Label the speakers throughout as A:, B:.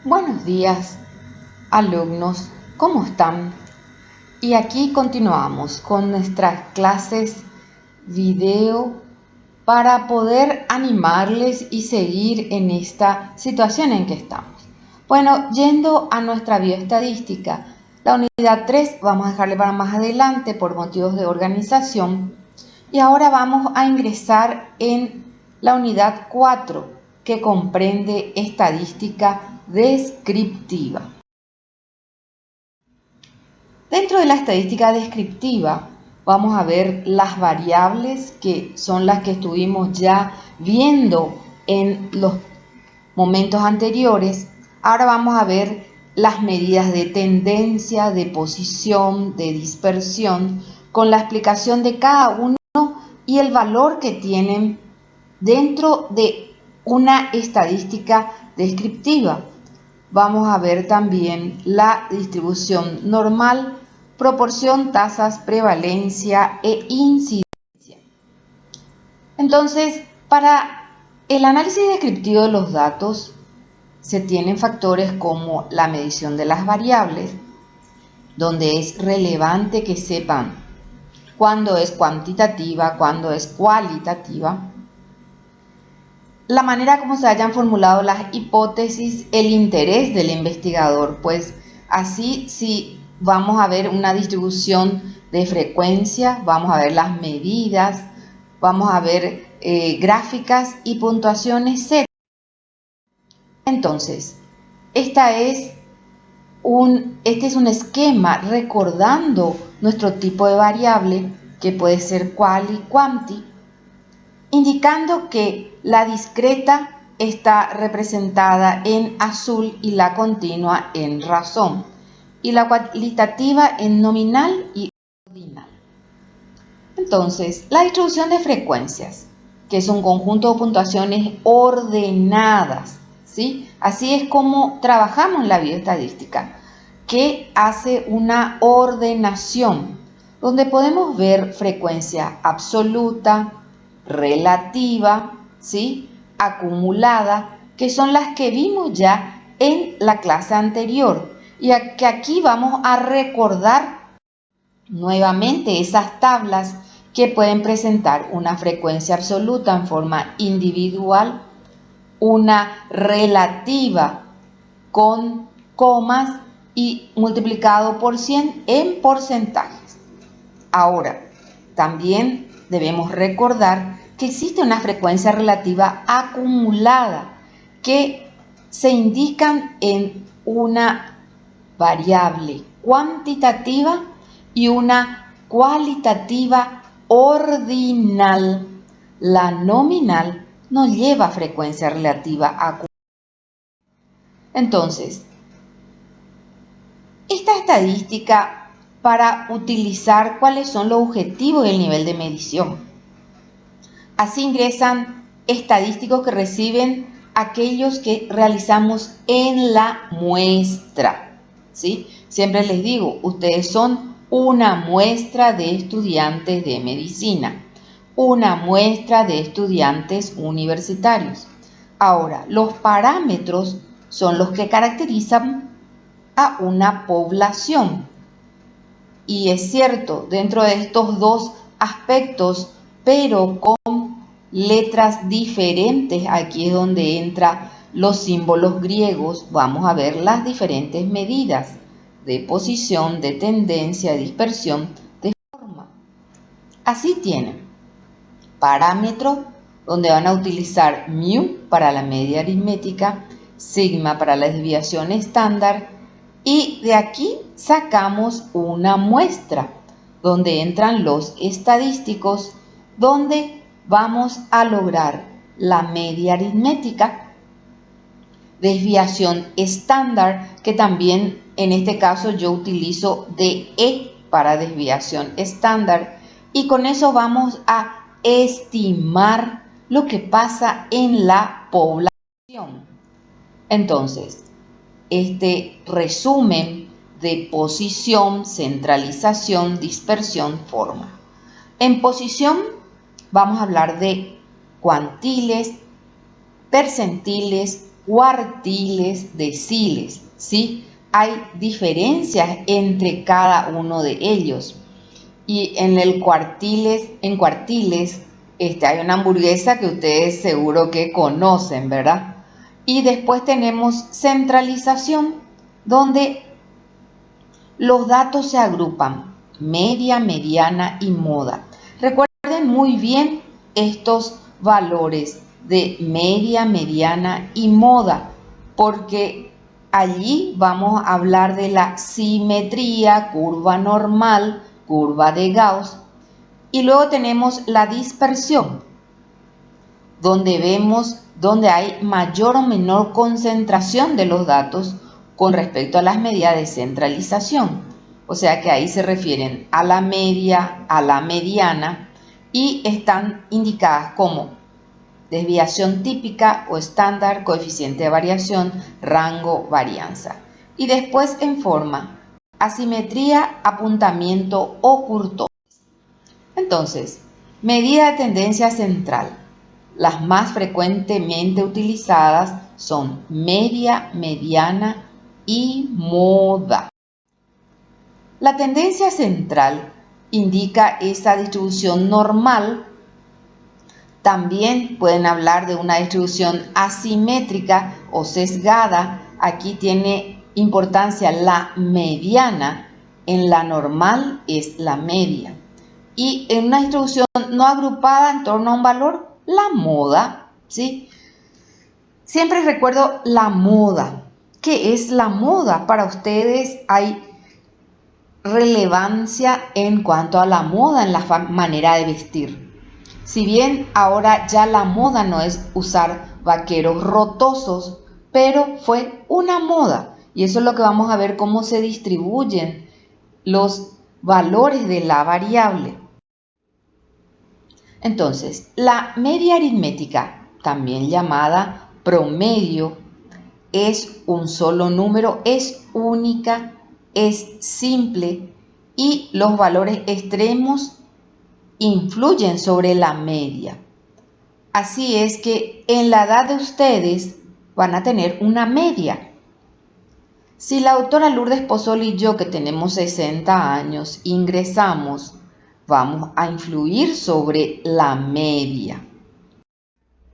A: Buenos días, alumnos, ¿cómo están? Y aquí continuamos con nuestras clases video para poder animarles y seguir en esta situación en que estamos. Bueno, yendo a nuestra bioestadística, la unidad 3 vamos a dejarle para más adelante por motivos de organización y ahora vamos a ingresar en la unidad 4 que comprende estadística descriptiva. Dentro de la estadística descriptiva vamos a ver las variables que son las que estuvimos ya viendo en los momentos anteriores. Ahora vamos a ver las medidas de tendencia, de posición, de dispersión, con la explicación de cada uno y el valor que tienen dentro de una estadística descriptiva. Vamos a ver también la distribución normal, proporción, tasas, prevalencia e incidencia. Entonces, para el análisis descriptivo de los datos, se tienen factores como la medición de las variables, donde es relevante que sepan cuándo es cuantitativa, cuándo es cualitativa, la manera como se hayan formulado las hipótesis, el interés del investigador, pues así si vamos a ver una distribución de frecuencia, vamos a ver las medidas, vamos a ver gráficas y puntuaciones, etc. Entonces, este es un esquema recordando nuestro tipo de variable que puede ser quali y quanti, indicando que la discreta está representada en azul y la continua en razón, y la cualitativa en nominal y ordinal. Entonces, la distribución de frecuencias, que es un conjunto de puntuaciones ordenadas, ¿sí? Así es como trabajamos en la bioestadística, que hace una ordenación, donde podemos ver frecuencia absoluta, relativa, ¿sí? Acumulada, que son las que vimos ya en la clase anterior, y que aquí vamos a recordar nuevamente esas tablas que pueden presentar una frecuencia absoluta en forma individual, una relativa con comas y multiplicado por 100 en porcentajes. Ahora, también debemos recordar que existe una frecuencia relativa acumulada que se indican en una variable cuantitativa y una cualitativa ordinal. La nominal no lleva frecuencia relativa acumulada. Entonces, esta estadística para utilizar cuáles son los objetivos del nivel de medición. Así ingresan estadísticos que reciben aquellos que realizamos en la muestra, ¿sí? Siempre les digo, ustedes son una muestra de estudiantes de medicina, una muestra de estudiantes universitarios. Ahora, los parámetros son los que caracterizan a una población. Y es cierto, dentro de estos dos aspectos, pero con letras diferentes, aquí es donde entran los símbolos griegos, vamos a ver las diferentes medidas de posición, de tendencia, de dispersión, de forma. Así tienen parámetro, donde van a utilizar mu para la media aritmética, sigma para la desviación estándar, y de aquí sacamos una muestra, donde entran los estadísticos, donde vamos a lograr la media aritmética, desviación estándar, que también en este caso yo utilizo DE para desviación estándar, y con eso vamos a estimar lo que pasa en la población. Entonces, este resumen de posición, centralización, dispersión, forma. En posición vamos a hablar de cuantiles, percentiles, cuartiles, deciles, ¿sí? Hay diferencias entre cada uno de ellos. Y en cuartiles, hay una hamburguesa que ustedes seguro que conocen, ¿verdad? Y después tenemos centralización, donde los datos se agrupan: media, mediana y moda. Recuerden muy bien estos valores de media, mediana y moda, porque allí vamos a hablar de la simetría, curva normal, curva de Gauss. Y luego tenemos la dispersión, donde vemos donde hay mayor o menor concentración de los datos con respecto a las medidas de centralización. O sea que ahí se refieren a la media, a la mediana, y están indicadas como desviación típica o estándar, coeficiente de variación, rango, varianza. Y después en forma asimetría, apuntamiento o kurtosis. Entonces, medida de tendencia central. Las más frecuentemente utilizadas son media, mediana y moda. La tendencia central indica esa distribución normal. También pueden hablar de una distribución asimétrica o sesgada. Aquí tiene importancia la mediana. En la normal es la media. Y en una distribución no agrupada en torno a un valor, la moda, ¿sí? Siempre recuerdo la moda. ¿Qué es la moda? Para ustedes hay relevancia en cuanto a la moda en la manera de vestir. Si bien ahora ya la moda no es usar vaqueros rotosos, pero fue una moda. Y eso es lo que vamos a ver, cómo se distribuyen los valores de la variable. Entonces, la media aritmética, también llamada promedio, es un solo número, es única, es simple y los valores extremos influyen sobre la media. Así es que en la edad de ustedes van a tener una media. Si la autora Lourdes Pozzoli y yo, que tenemos 60 años, ingresamos, vamos a influir sobre la media.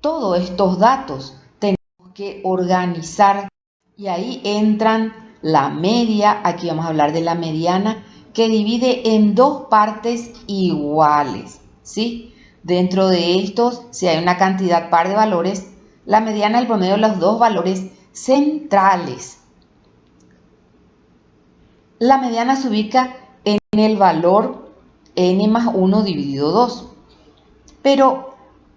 A: Todos estos datos tenemos que organizar y ahí entran la media. Aquí vamos a hablar de la mediana, que divide en dos partes iguales, ¿sí? Dentro de estos, si hay una cantidad par de valores, la mediana es el promedio de los dos valores centrales. La mediana se ubica en el valor n más 1 dividido 2. Pero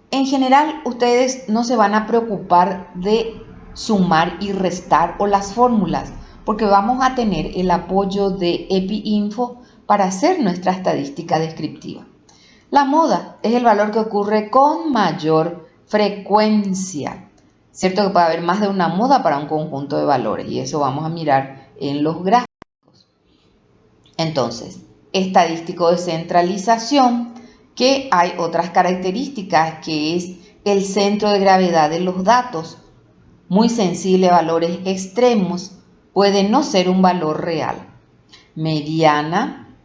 A: en general ustedes no se van a preocupar de sumar y restar o las fórmulas, porque vamos a tener el apoyo de EpiInfo para hacer nuestra estadística descriptiva. La moda es el valor que ocurre con mayor frecuencia. Cierto que puede haber más de una moda para un conjunto de valores y eso vamos a mirar en los gráficos. Entonces, estadístico de centralización, que hay otras características, que es el centro de gravedad de los datos, muy sensible a valores extremos, puede no ser un valor real. Mediana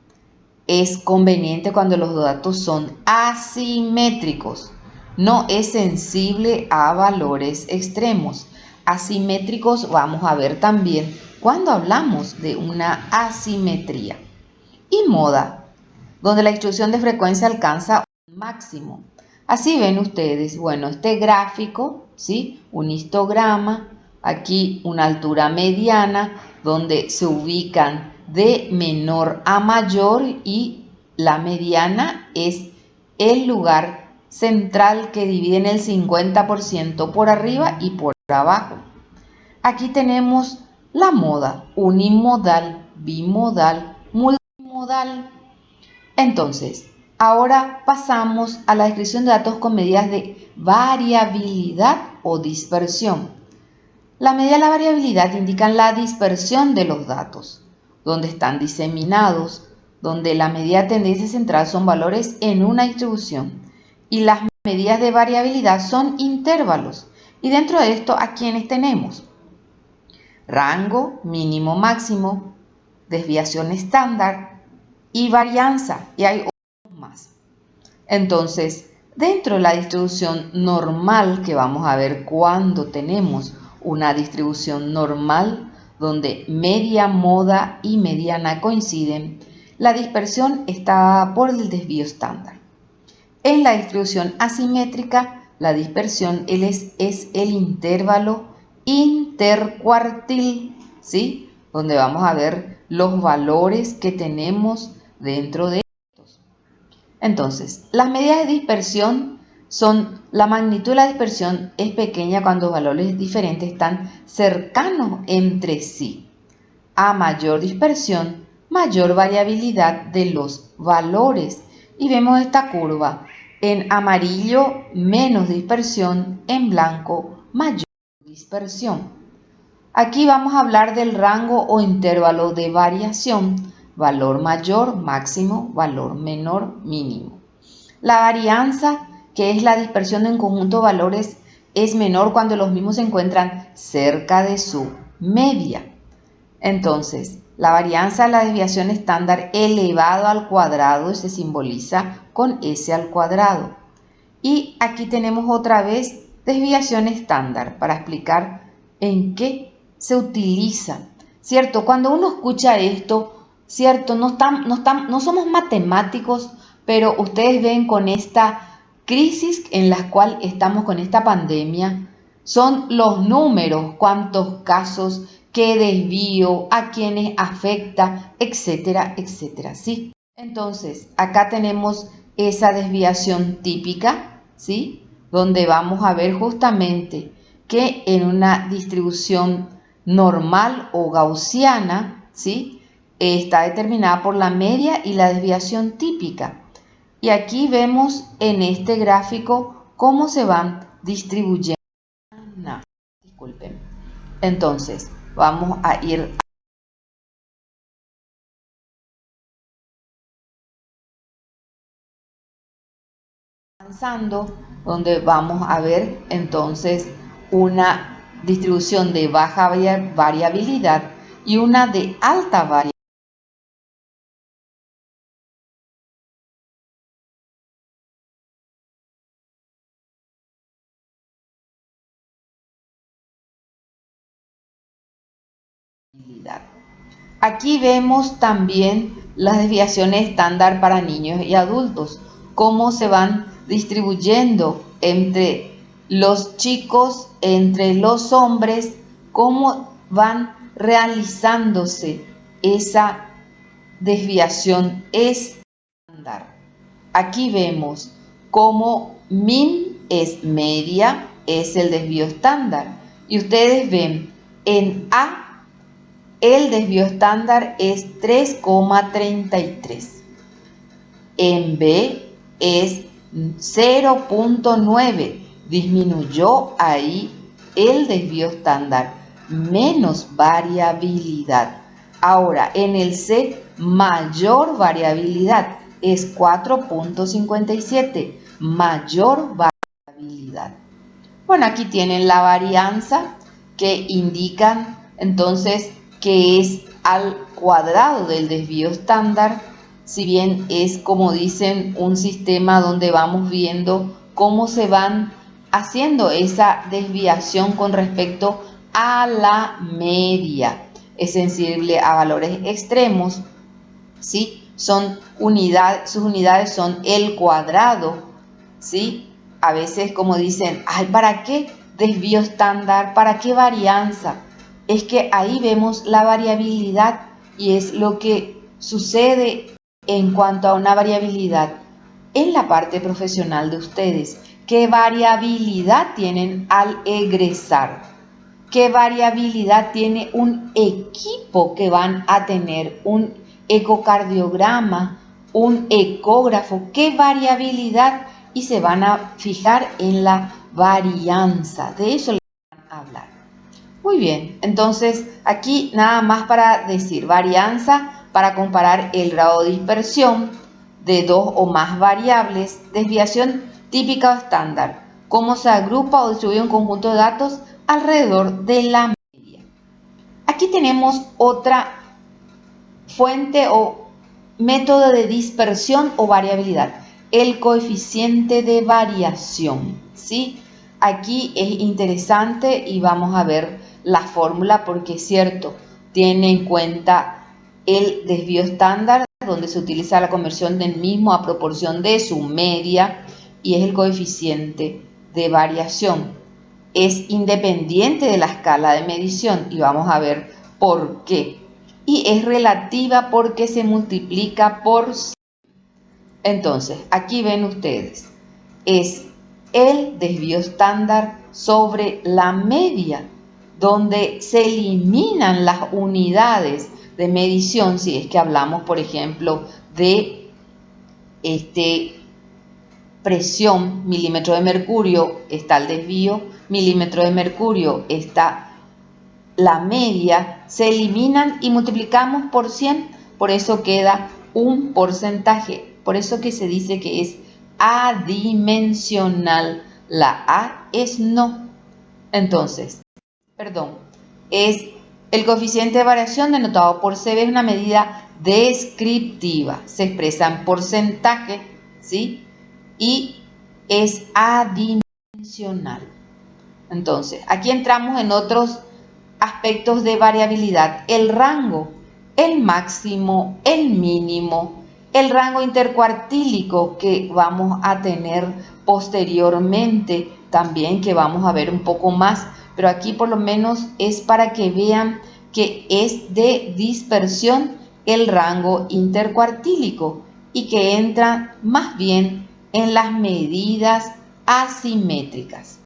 A: es conveniente cuando los datos son asimétricos, no es sensible a valores extremos. Asimétricos vamos a ver también cuando hablamos de una asimetría. Y moda, donde la distribución de frecuencia alcanza un máximo. Así ven ustedes, bueno, este gráfico, ¿sí? Un histograma, aquí una altura mediana, donde se ubican de menor a mayor y la mediana es el lugar central que divide en el 50% por arriba y por abajo. Aquí tenemos la moda, unimodal, bimodal, multimodal. Entonces, ahora pasamos a la descripción de datos con medidas de variabilidad o dispersión. La medida de la variabilidad indican la dispersión de los datos, donde están diseminados, donde la medida de tendencia central son valores en una distribución y las medidas de variabilidad son intervalos. Y dentro de esto, ¿a quiénes tenemos? Rango, mínimo, máximo, desviación estándar y varianza. Y hay otros más. Entonces, dentro de la distribución normal, que vamos a ver cuando tenemos una distribución normal, donde media, moda y mediana coinciden, la dispersión está por el desvío estándar. En la distribución asimétrica, la dispersión es el intervalo intercuartil, ¿sí? Donde vamos a ver los valores que tenemos dentro de estos. Entonces, las medidas de dispersión son, la magnitud de la dispersión es pequeña cuando valores diferentes están cercanos entre sí. A mayor dispersión, mayor variabilidad de los valores. Y vemos esta curva. En amarillo, menos dispersión, en blanco, mayor dispersión. Aquí vamos a hablar del rango o intervalo de variación, valor mayor, máximo, valor menor, mínimo. La varianza, que es la dispersión de un conjunto de valores, es menor cuando los mismos se encuentran cerca de su media. Entonces, la varianza, la desviación estándar elevado al cuadrado se simboliza con S al cuadrado. Y aquí tenemos otra vez desviación estándar para explicar en qué se utiliza, ¿cierto? Cuando uno escucha esto, ¿cierto? No somos matemáticos, pero ustedes ven con esta crisis en la cual estamos con esta pandemia, son los números, cuántos casos, qué desvío, a quiénes afecta, etcétera, etcétera, ¿sí? Entonces, acá tenemos esa desviación típica, ¿sí? Donde vamos a ver justamente que en una distribución normal o gaussiana, ¿sí? Está determinada por la media y la desviación típica. Y aquí vemos en este gráfico cómo se van distribuyendo. No, disculpen. Entonces, vamos a ir avanzando, donde vamos a ver entonces una distribución de baja variabilidad y una de alta variabilidad. Aquí vemos también las desviaciones estándar para niños y adultos, cómo se van distribuyendo entre los chicos, entre los hombres, cómo van realizándose esa desviación estándar. Aquí vemos cómo min es media, es el desvío estándar. Y ustedes ven en A el desvío estándar es 3,33. En B es 0,9. Disminuyó ahí el desvío estándar. Menos variabilidad. Ahora, en el C, mayor variabilidad. Es 4,57. Mayor variabilidad. Bueno, aquí tienen la varianza que indican entonces que es al cuadrado del desvío estándar, si bien es, como dicen, un sistema donde vamos viendo cómo se van haciendo esa desviación con respecto a la media. Es sensible a valores extremos, ¿sí? Sus unidades son el cuadrado, ¿sí? A veces, como dicen, ay, ¿para qué desvío estándar? ¿Para qué varianza? Es que ahí vemos la variabilidad y es lo que sucede en cuanto a una variabilidad en la parte profesional de ustedes. ¿Qué variabilidad tienen al egresar? ¿Qué variabilidad tiene un equipo que van a tener? Un ecocardiograma, un ecógrafo. ¿Qué variabilidad? Y se van a fijar en la varianza. De eso les van a hablar. Muy bien, entonces aquí nada más para decir varianza para comparar el grado de dispersión de dos o más variables, desviación típica o estándar. cómo se agrupa o distribuye un conjunto de datos alrededor de la media. Aquí tenemos otra fuente o método de dispersión o variabilidad, el coeficiente de variación, ¿sí? Aquí es interesante y vamos a ver la fórmula porque es cierto, tiene en cuenta el desvío estándar, donde se utiliza la conversión del mismo a proporción de su media, y es el coeficiente de variación. Es independiente de la escala de medición y vamos a ver por qué. Y es relativa porque se multiplica por 100. Entonces, aquí ven ustedes, es el desvío estándar sobre la media, donde se eliminan las unidades de medición, si es que hablamos, por ejemplo, de presión, milímetro de mercurio, está el desvío, milímetro de mercurio está la media, se eliminan y multiplicamos por 100, por eso queda un porcentaje, por eso que se dice que es adimensional, la A es no. Entonces, es el coeficiente de variación denotado por CB, es una medida descriptiva, se expresa en porcentaje, ¿sí? Y es adimensional. Entonces, aquí entramos en otros aspectos de variabilidad: el rango, el máximo, el mínimo, el rango intercuartílico que vamos a tener posteriormente también, que vamos a ver un poco más, pero aquí por lo menos es para que vean que es de dispersión el rango intercuartílico y que entra más bien en las medidas asimétricas.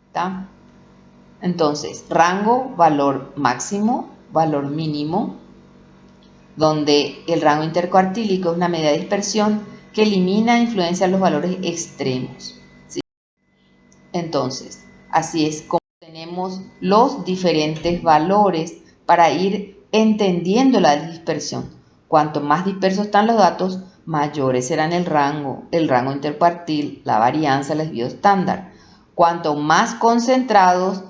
A: ¿Está? Entonces, rango, valor máximo, valor mínimo, donde el rango intercuartílico es una medida de dispersión que elimina e influencia los valores extremos, ¿sí? Entonces, así es como tenemos los diferentes valores para ir entendiendo la dispersión. Cuanto más dispersos están los datos, mayores serán el rango intercuartil, la varianza, el desvío estándar. Cuanto más concentrados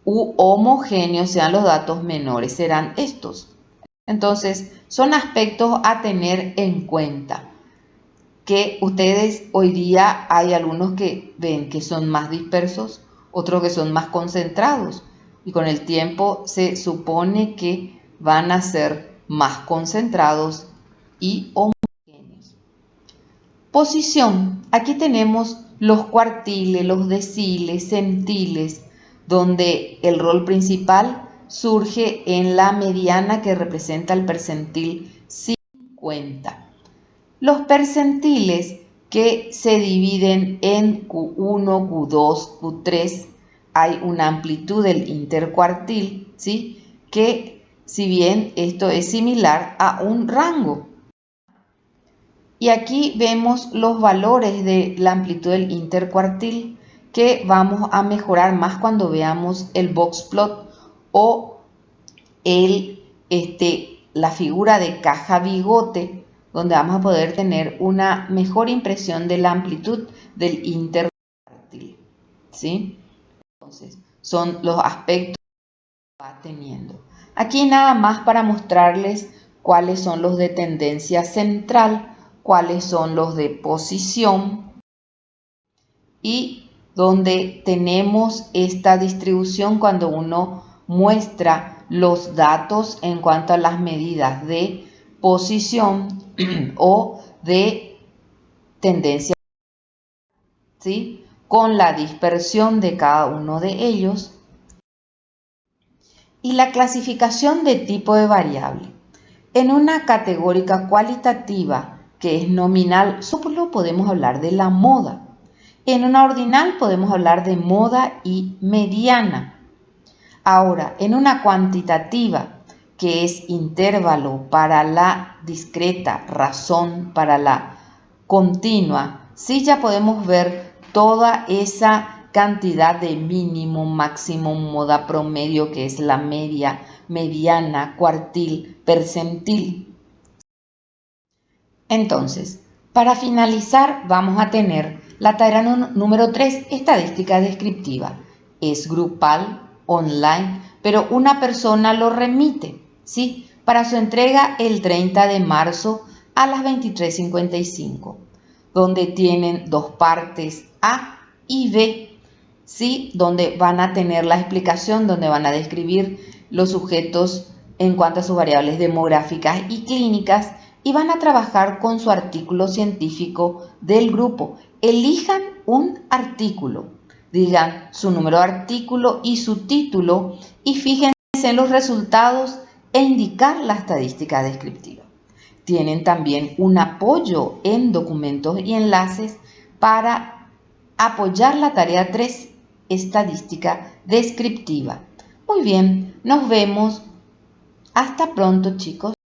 A: u homogéneos sean los datos, menores serán estos. Entonces, son aspectos a tener en cuenta, que ustedes hoy día hay algunos que ven que son más dispersos, otros que son más concentrados, y con el tiempo se supone que van a ser más concentrados y homogéneos. Posición. Aquí tenemos los cuartiles, los deciles, centiles, donde el rol principal surge en la mediana que representa el percentil 50. Los percentiles que se dividen en Q1, Q2, Q3, hay una amplitud del intercuartil, ¿sí? Que si bien esto es similar a un rango. Y aquí vemos los valores de la amplitud del intercuartil, que vamos a mejorar más cuando veamos el box plot o la figura de caja bigote, donde vamos a poder tener una mejor impresión de la amplitud del intercuartil, ¿sí? Entonces, son los aspectos que va teniendo. Aquí nada más para mostrarles cuáles son los de tendencia central, cuáles son los de posición, y donde tenemos esta distribución cuando uno muestra los datos en cuanto a las medidas de posición o de tendencia, ¿sí? Con la dispersión de cada uno de ellos. Y la clasificación de tipo de variable. En una categórica cualitativa que es nominal, solo podemos hablar de la moda. En una ordinal podemos hablar de moda y mediana. Ahora, en una cuantitativa, que es intervalo para la discreta, razón para la continua, sí ya podemos ver toda esa cantidad de mínimo, máximo, moda, promedio, que es la media, mediana, cuartil, percentil. Entonces, para finalizar, vamos a tener La tarea número 3, estadística descriptiva. Es grupal, online, pero una persona lo remite, ¿sí? Para su entrega el 30 de marzo a las 23:55, donde tienen dos partes A y B, ¿sí? Donde van a tener la explicación, donde van a describir los sujetos en cuanto a sus variables demográficas y clínicas, y van a trabajar con su artículo científico del grupo. Elijan un artículo, digan su número de artículo y su título, y fíjense en los resultados e indicar la estadística descriptiva. Tienen también un apoyo en documentos y enlaces para apoyar la tarea 3, estadística descriptiva. Muy bien, nos vemos. Hasta pronto, chicos.